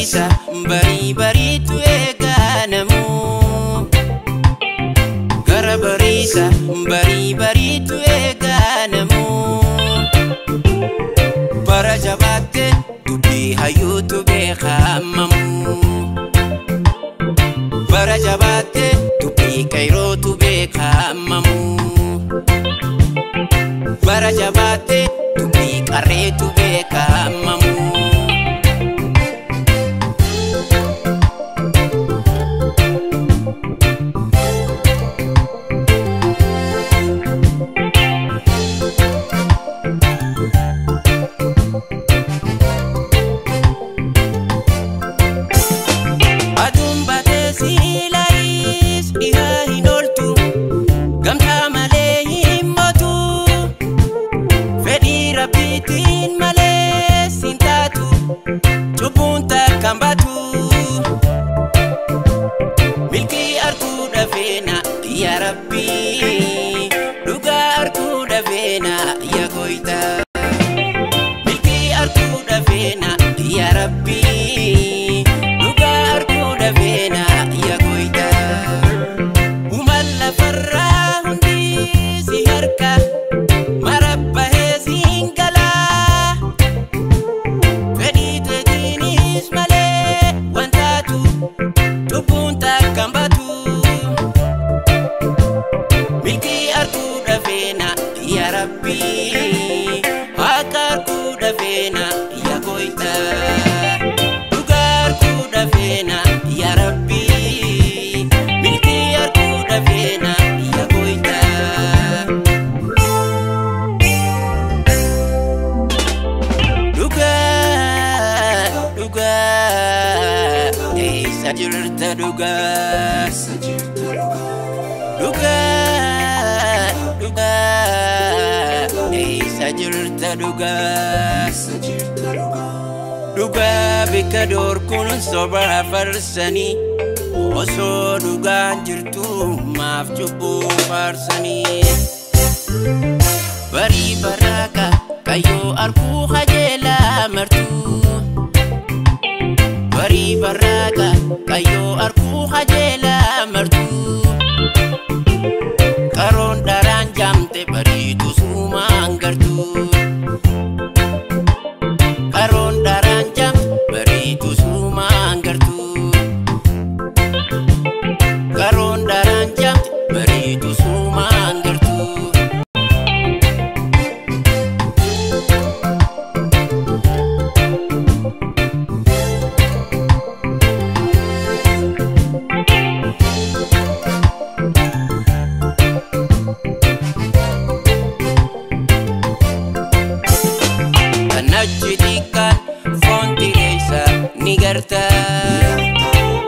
barisa bari baritu eganamu gara barisa bari baritu eganamu bara jabatte dubbi hayutu beekamamu bara jabatte dubbi kairotu beekamamu bara jabatte dubbi qarreetu beekamamu Ya Rabbi, duga arku davena ya goita. Milki arku davena ya Rabbi, duga arku davena ya goita. Umalla farra hundi siharka, marabba hezingala. Fedite dinis male wantatu, tupunta kambatu. Ya Rabbi, akarku davena ya goita. Dugarku davena ya Rabbi, milkiarku davena ya goita. Duga, sajurta duga. Sajurta duga bika dor kunun soba farsani oso duga jirtu maaf cubu farsani bari baraka kayo arku hajela martu bari baraka kayo arku hajela martu karon daran jamte bari tu sumangartu karon daran jam bari tu sumangartu karon daran jam bari tu sumangartu Najidikan fonti desa nigarta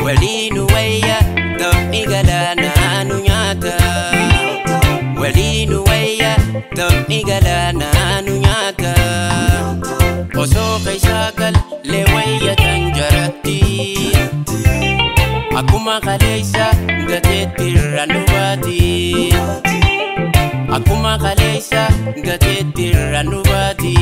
walinu waya dami galana anu nyata walinu waya dami galana anu nyata oso kaisakal lewaya tanjarati akuma kaleisa gatetirranubati akuma kaleisa gatetirranubati